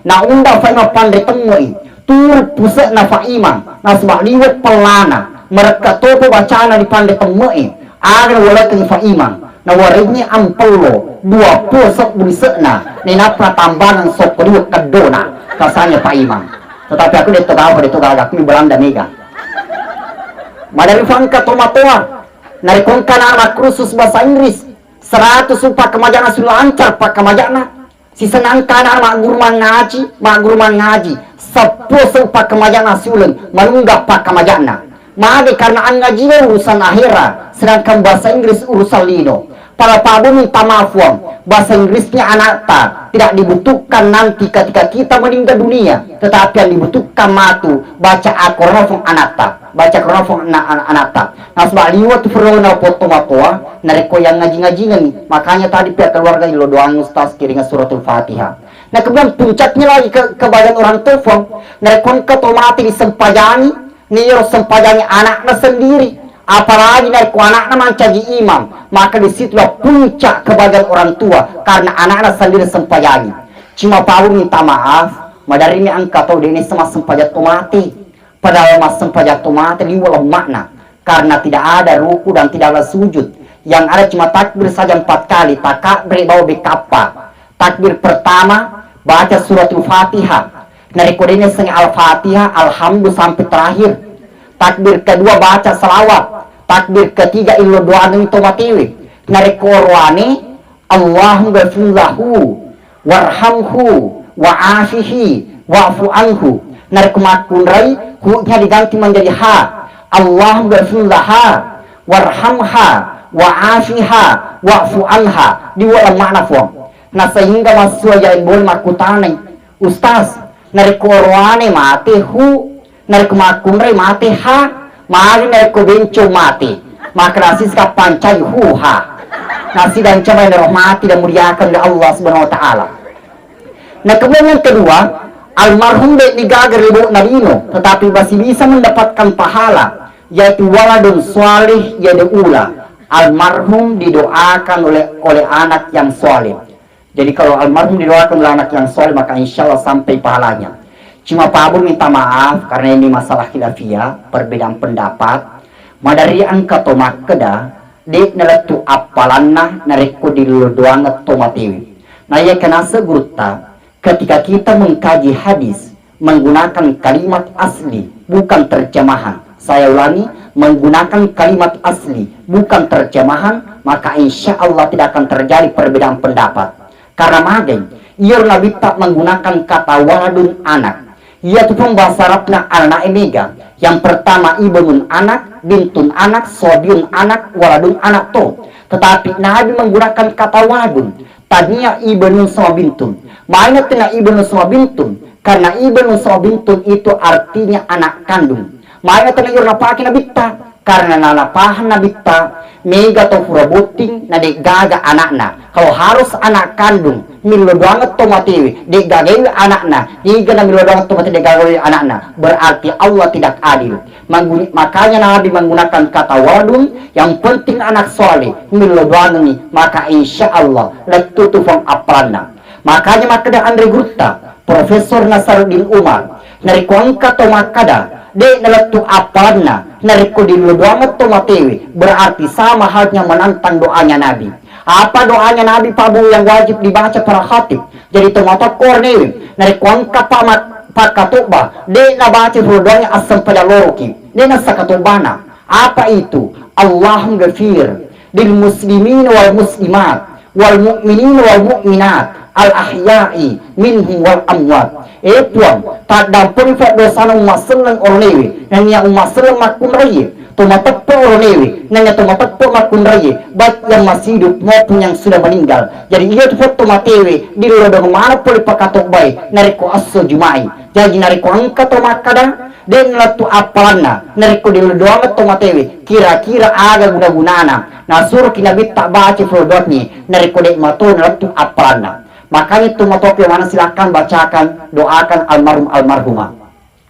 na unda fana pandre temui, tur pusat na faimang, na sebab liwat pelana, mereka topo bacana di pandre temui, agar walakin faimang. Na warinnya ampelo 20 sok bulisena nina pratambanan sok kedua kedona kasanya Pak Imam. Tetapi aku dito gagak mi Belanda mega. Madari fangka tomatoa nari kongkana anak kursus bahasa Inggris 100 upah kemajana sudah lancar pak kemajana. Sisa nangkana mak guru man ngaji 10 upah kemajana sulen manunggah pak kemajana. Mage karena an ngaji urusan akhirat sedangkan bahasa Inggris urusan lino. Para pabu minta maaf bahasa Inggrisnya anak tak tidak dibutuhkan nanti ketika kita meninggal dunia, tetapi yang dibutuhkan matu baca Al-Qur'an anak tak, baca Al-Qur'an anak tak. Nah sebab liwat verona foto matoa nareko yang ngaji nih, makanya tadi pihak keluarga lo doang ustaz kiringan suratul Fatihah. Nah kemudian puncaknya lagi ke bagian orang tua, nareko ketomati disempajani, nih sempajani anaknya sendiri. Apalagi dari anaknya mencaji imam, maka disitulah puncak kebahagiaan orang tua karena anak-anak sendiri sempayangi. Cuma Pak minta maaf, madari ini angka tahu ini sama sempajat tomati, padahal mas sempajat tomati liwala makna karena tidak ada ruku dan tidak ada sujud, yang ada cuma takbir saja 4 kali, takbir bawa bekapa. Takbir pertama baca suratul Fatihah, dari kodenya setengah Al-Fatihah, Alhamdulillah sampai terakhir. Takbir kedua baca selawat, takbir ketiga ilo doa dengan tomatiwi. Nari korwani Allahumma ghafirlahu warhamhu wa'afihi wa'fu anhu. Nari kumakunrai hu-nya diganti menjadi ha. Allahumma ghafirlaha warhamha wa'afiha wa'fu anha. Diwala makna fuang. Nah sehingga masuk jalan boleh makutanay ustaz nari korwani mati hu, nari kumakunray mati ha, mari nari kubenco mati, maka nasi ska pancay hu ha, nasi dan camay na rahmati dan muliakan oleh Allah subhanahu wa ta'ala. Nah kemudian yang kedua, almarhum digagar ibu nabino, tetapi masih bisa mendapatkan pahala, yaitu waladun salih yad'ula. Almarhum didoakan oleh anak yang saleh. Jadi kalau almarhum didoakan oleh anak yang saleh, maka insya Allah sampai pahalanya. Cuma Pak Abu minta maaf karena ini masalah khilafiyah, perbedaan pendapat. Madari angka tomak keda, dek neletu apalanna nareko di doang tomatiwi. Nah ya kena segurta, ketika kita mengkaji hadis menggunakan kalimat asli, bukan terjemahan. Saya ulangi, menggunakan kalimat asli, bukan terjemahan, maka insya Allah tidak akan terjadi perbedaan pendapat. Karena magen, ia Nabi tak menggunakan kata waladun anak. Ia tu pun bahasa Arabna anak emega. Yang pertama ibnun anak, bintun anak, sobiun anak, waladun anak to. Tetapi Nabi menggunakan kata waladun. Tadinya ibnun sama bintun. Makanya tina ibnun sama bintun. Karena ibnun sama bintun itu artinya anak kandung. Makanya tina yurna pakai Nabi tak. Karena nalapahan Nabi tak. Mega to pura boting na dek gaga anakna. Kalau harus anak kandung, milo banget tomatiwi, dek gagawi anakna, higa na milo banget tomatiwi dek gagawi anakna. Berarti Allah tidak adil. Makanya Nabi menggunakan kata waladun, yang penting anak soleh, milo banget, maka insya Allah letutufang apalana. Makanya makada Andre Gurta, Profesor Nasaruddin Umar, nari kuangka tomakada, de naletu apalana, nari kudilu banget tomatewi, berarti sama halnya menantang doanya Nabi. Apa doanya Nabi Pabu yang wajib dibaca para khatib? Jadi tomato kornewi, nari kuangka pak katuba, de na baca doanya asam pada loroki, de na sakatubana. Apa itu? Allahumma ghafir lil muslimin wal muslimat wal mu'minin wal mu'minat al ahya'i minhum wal amwat. Puang tak dampun fa dosa umat selang ornewi, yang umat selang makun raya. tumatak po oronewi, nanya tumatak po makunraye, baik yang masih hidup maupun yang sudah meninggal. Jadi ia tuh tumatewi, di luar mana poli pakatok baik, nariko aso jumai. Jadi nariko angka tomakada, dan latu apalana, nariko di luar doang tumatewi, kira-kira ada guna-gunana. Nah suruh kinabit tak baca produk-nya, nariko dek mato latu apalana. Makanya tumatopi mana silakan bacakan, doakan almarhumah.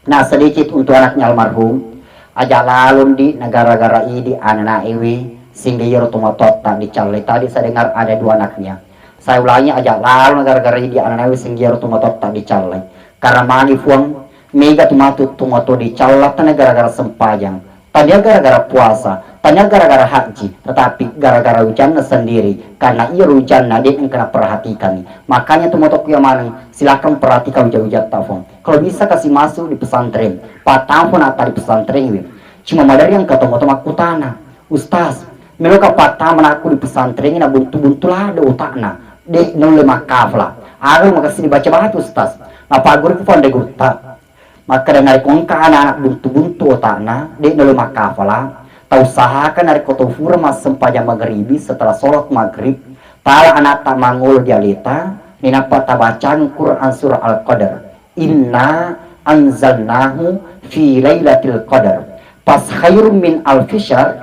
Nah sedikit untuk anaknya almarhum. Aja lalu di negara-negara ini anak ewe sehingga yoro tumatot tak dicalai. Tadi saya dengar ada 2 anaknya. Saya ulangi aja lalu negara-negara ini anak ewe sehingga yoro tumatot tak dicalai. Karena mani fuang mega tumatot dicalai negara-negara sempajang. Tanya gara-gara puasa, tanya gara-gara haji, tetapi gara-gara hujan sendiri. Karena ia hujan dia yang kena perhatikan. Makanya tumatot yang mana silakan perhatikan hujan-hujan tafong. Kalau bisa kasih masuk di pesantren, patahun atau di pesantren, cuma madari yang ketemu aku tanah, Ustaz, mereka patah aku di pesantren ini buntu-buntu lah ada otakna, dek nol makaf lah, aku makasih dibaca banget Ustaz, apa guru ku fande gurta, maka dengar kongka anak buntu-buntu otakna, dek nol makaf lah, tak usahakan dari kota fura mas sempajang maghribi setelah sholat maghrib, tala anak tak mangul dialita, nina patah bacaan Quran surah Al-Qadar. Inna anzalnahu fi lailatul qadar. Pas khairum min alfisar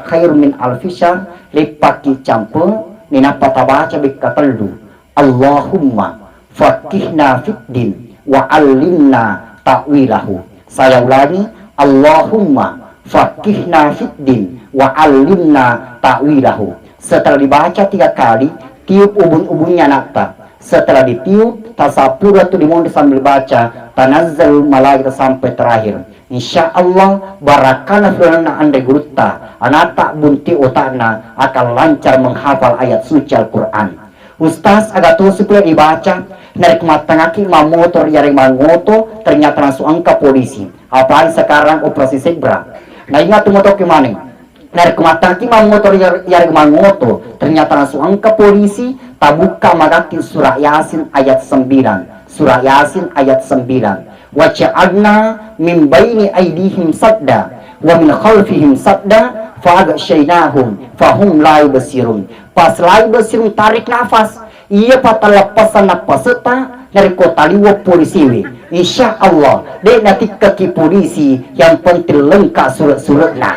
lepaki campur nina patabaca bikataldu. Allahumma faqihna fid din wa 'allimna ta'wilahu. Saya ulangi, Allahumma faqihna fid din wa 'allimna ta'wilahu. Setelah dibaca 3 kali, tiup ubun-ubunnya nakta. Setelah ditiup, tasapura itu dimondi sambil baca, tanazzal malaikat sampai terakhir. Insya Allah barakana firana anda gurta, anata bunti otakna akan lancar menghafal ayat suci Al-Quran. Ustaz agak tuh supaya dibaca, narik matangaki motor yaring mangoto, ternyata langsung angka polisi. Apalagi sekarang operasi Zebra. Nah ingat tuh motor kemana? Narik matangaki motor yaring mangoto, ternyata langsung angka polisi. Tabuka magaki surah Yasin ayat 9. Surah Yasin ayat 9. Wa ja'alna min baini aydihim sadda wa min khalfihim sadda fa aghshaynahum fahum la yubsirun. Pas la yubsirun tarik nafas. Ia patalapasan napaseta dari kota liwa polisi. Insya Allah dia nanti kaki polisi yang penting lengkap surat-suratnya.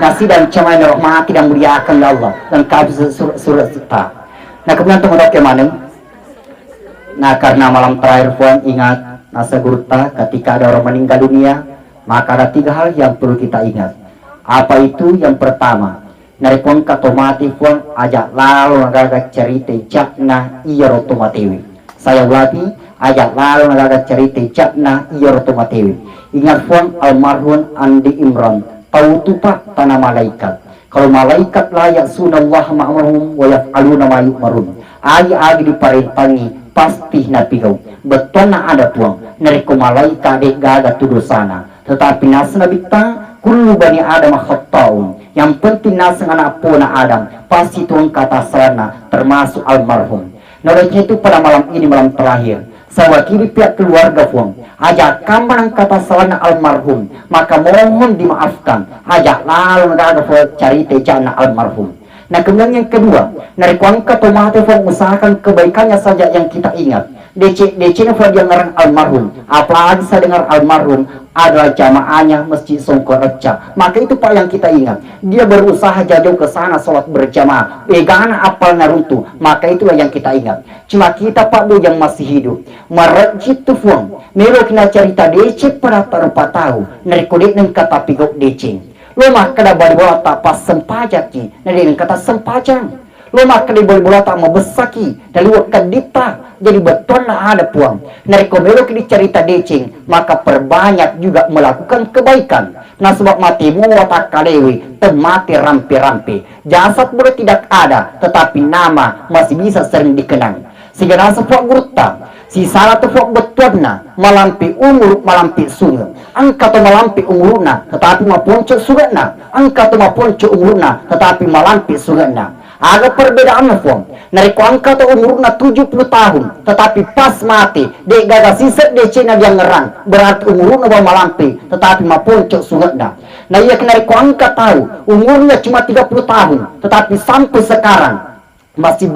Nasi dan cemai rahmati dan muliakan Allah dan kabur surat-surat kita. Nah kemudian teman-teman kemana? Nah karena malam terakhir puan ingat nasa gurta ketika ada orang meninggal dunia, maka ada 3 hal yang perlu kita ingat. Apa itu? Yang pertama, nari puan katomati puan ajak lalu agak cerita jakna iya rotomatiwi. Saya ulangi, ajak lalu agak cerita jakna iya rotomatiwi. Ingat puan almarhum Andi Imran, tahu tupak tanah malaikat. Kalau malaikat layak sunallah ma'amahum wa yaf'aluna ma yu'marun. Agi diperintangi pasti napigau. Betul na ada puang. Neriko malaikat dek gaga tuduh sana. Tetapi nasa nabita kullu bani adam khatta'un. Yang penting nasa anak puna Adam pasti tuang kata sana termasuk almarhum. Naliknya itu pada malam ini malam terakhir. Saya wakili pihak keluarga puang. Ajak kaman kata salana almarhum, maka mohon dimaafkan. Ajak lalu negara cerita jana almarhum. Nah kemudian yang kedua, dari kuangka tomate puang usahakan kebaikannya saja yang kita ingat. DC yang ngarang almarhum, apalagi saya dengar almarhum adalah jamaahnya Masjid Songkor Reca. Maka itu Pak yang kita ingat. Dia berusaha jauh ke sana sholat berjamaah. Begana apalnya runtuh. Maka itulah yang kita ingat. Cuma kita Pak Bu yang masih hidup. Merejit tuh fuang. Melo kena cerita DC pada tarupa tahu. Nerikodik neng kata pigok DC. Lo mah kada balik bola tak pas sempajaki. Neng kata sempajang. Lo mah kada balik bola tak mau besaki. Dan lo kadita. Jadi betul lah ada puang. Nariko melo kini cerita decing, maka perbanyak juga melakukan kebaikan. Nah sebab matimu watak kalewi, temati rampi-rampi. Jasad boleh tidak ada, tetapi nama masih bisa sering dikenang. Sehingga nasa puak gurta, si salah tu puak betulna, malampi umur, malampi sungai. Angka tu malampi umurna, tetapi maponco sugana. Angka tu maponco umurna, tetapi malampi sugana. Ada perbedaan form. Nariko angka tu umurna 70 tahun, tetapi pas mati, dek gagal sisa de Cina dia ngerang, berarti umurna bawa malampi, tetapi maponcok sungatna. Nah ia kena nariko angka tahu, umurnya cuma 30 tahun, tetapi sampai sekarang masih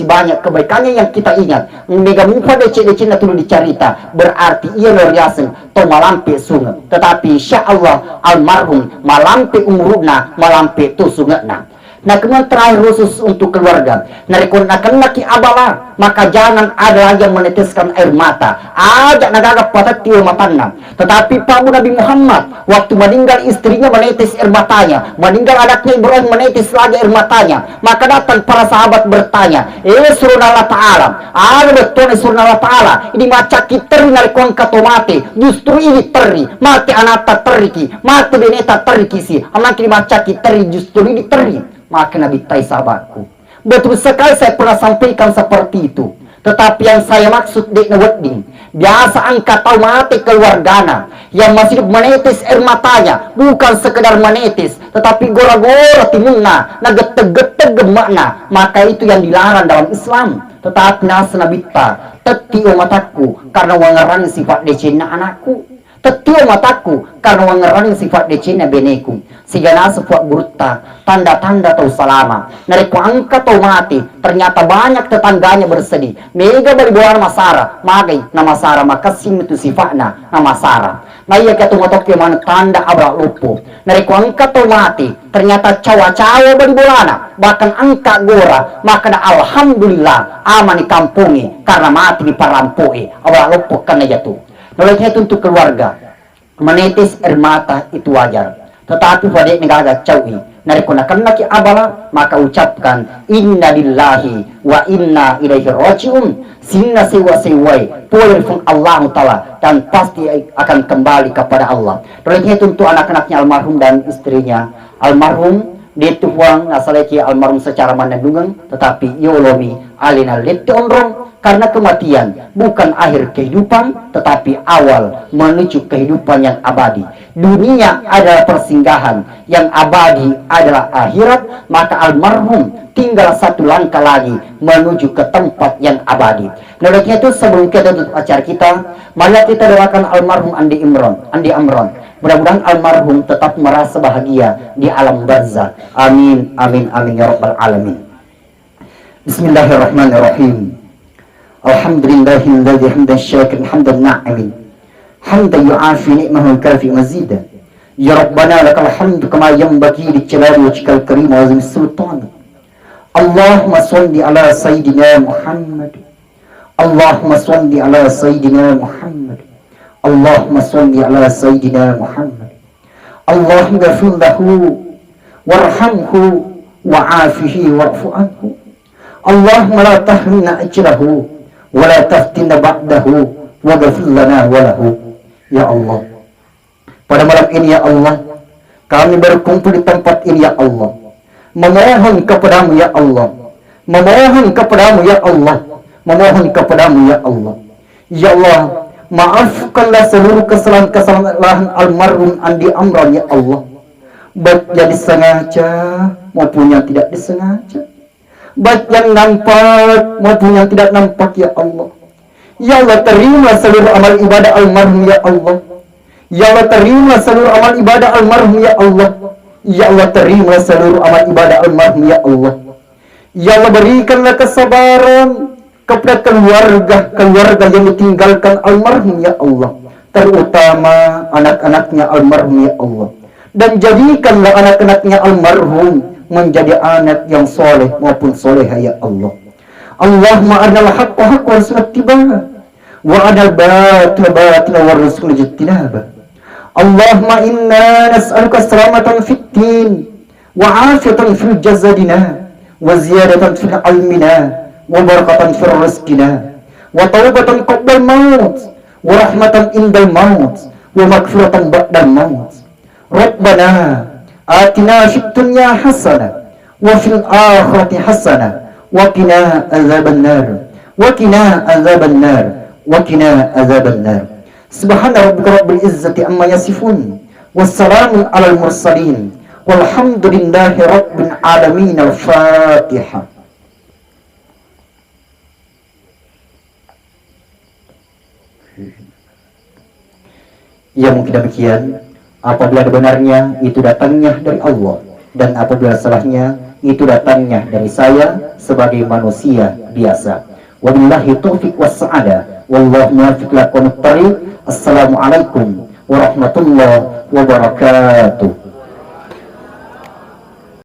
banyak kebaikannya yang kita ingat. Mega muka DC na tulu dicarita, berarti ia luar biasa to malampi sungat. Tetapi insya Allah almarhum malampi umurna, malampi tu sungatna. Nah kemudian terakhir khusus untuk keluarga, narikonakan laki abala, maka jangan ada lagi yang meneteskan air mata, ajak nagagap patah tiwa matanya. Tetapi Pak Nabi Muhammad waktu meninggal istrinya menetes air matanya, meninggal anaknya Ibrahim menetes lagi air matanya. Maka datang para sahabat bertanya, surna Allah Ta'ala, ada betul surna Allah Ta'ala, ini macam kita narikon katomate, justru ini teri, mati anata teriki, mati beneta teriki sih, anak ini macam kita justru ini teri. Maka Nabi tai sahabatku, betul sekali saya pernah sampaikan seperti itu. Tetapi yang saya maksud dek wedding, biasa angkat tahu mati keluargana yang masih menetes air matanya, bukan sekedar menetes, tetapi gora-gora timungna, nageteg-geteg gemakna. Maka itu yang dilarang dalam Islam. Tetapi nasa nabita, tetio mataku karena wangaran sifat decina anakku. Tetio mataku karena wangaran sifat decina beneku. Sehingga sebuah gurta, tanda-tanda tau salama. Nariko angka tau mati, ternyata banyak tetangganya bersedih. Mega bali buah masara, magai nama Sara makasim itu sifatnya nama Sara. Nah iya kata motok yang tanda abrak lupu. Nariko angka tau mati, ternyata cawa-cawa bali bolana, bahkan angka gora. Maka alhamdulillah aman di kampungi karena mati di parampui. Abrak lupu karena jatuh. Oleh itu untuk keluarga, menetes air mata itu wajar. Tetapi pada negara cawi, narikonakan laki abala, maka ucapkan inna lillahi wa inna ilaihi rajiun. Sinna sewa-sewai poin Allah Ta'ala, dan pasti akan kembali kepada Allah. Oleh itu untuk anak-anaknya almarhum dan istrinya almarhum, dia tuang nasaleki almarhum secara mandungan, tetapi yolomi alina lete onrong. Karena kematian bukan akhir kehidupan, tetapi awal menuju kehidupan yang abadi. Dunia adalah persinggahan, yang abadi adalah akhirat. Maka almarhum tinggal satu langkah lagi menuju ke tempat yang abadi. Nah, oleh itu sebelum kita tutup acara kita, mari kita doakan almarhum Andi Amron. Mudah-mudahan almarhum tetap merasa bahagia di alam barzakh. Amin, amin, amin ya rabbal alamin. Bismillahirrahmanirrahim. Alhamdulillahilladzi hamdan syakiran hamdan na'imin hamdan yu'afi ni'mahu kafi mazida. Ya Rabbana lakal hamdu kama yanbaghi li jalali wajhikal karim wa azimi sultan. Allahumma shalli ala sayyidina Muhammad. Allahumma shalli ala sayyidina Muhammad. Allahumma shalli ala sayyidina Muhammad. Allahumma ghfir lahu warhamhu wa'afihi wa'fu anhu. Allahumma la tahrimna ajrahu wala taftinna ba'dahu waghfir lana walahu. Ya Allah, pada malam ini ya Allah, kami berkumpul di tempat ini ya Allah, memohon kepadamu ya Allah, memohon kepadamu ya Allah, memohon kepadamu ya Allah. Ya Allah, maafkanlah seluruh kesalahan almarhum Andi Amron ya Allah, baik yang disengaja maupun yang tidak disengaja, baik yang nampak maupun yang tidak nampak ya Allah. Ya Allah, terima seluruh amal ibadah almarhum ya Allah. Ya Allah, terima seluruh amal ibadah almarhum ya Allah. Ya Allah, terima seluruh amal ibadah almarhum ya Allah. Ya Allah, berikanlah kesabaran kepada keluarga yang ditinggalkan almarhum ya Allah, terutama anak-anaknya almarhum ya Allah. Dan jadikanlah anak-anaknya almarhum menjadi anak yang soleh maupun soleha ya Allah. Allahumma arnal haqqa haqqa warzuqna ittiba'ah wa arnal batila batila warzuqna ijtinabah. Allahumma inna nas'aluka salamatan fid din wa afiyatan fil jasadina wa ziyadatan fil ilmina wa barakatan fil rizqina wa taubatan qabla al-maut wa rahmatan indal maut wa maghfiratan ba'dal maut. Rabbana atina fid dunya hasanah wa fil akhirati hasanah wa qina azaban nar wa qina azaban nar wa qina azaban nar. Subhana rabbika rabbil izzati amma yasifun wassalamun alal mursalin walhamdulillahi rabbil alamin. Al-Fatihah. Ya mungkin demikian. Apabila benarnya itu datangnya dari Allah, dan apabila salahnya itu datangnya dari saya sebagai manusia biasa. Wabillahi taufiq wassa'adah. Wallahu muwaffiq lakum thoriq. Assalamualaikum warahmatullahi wabarakatuh.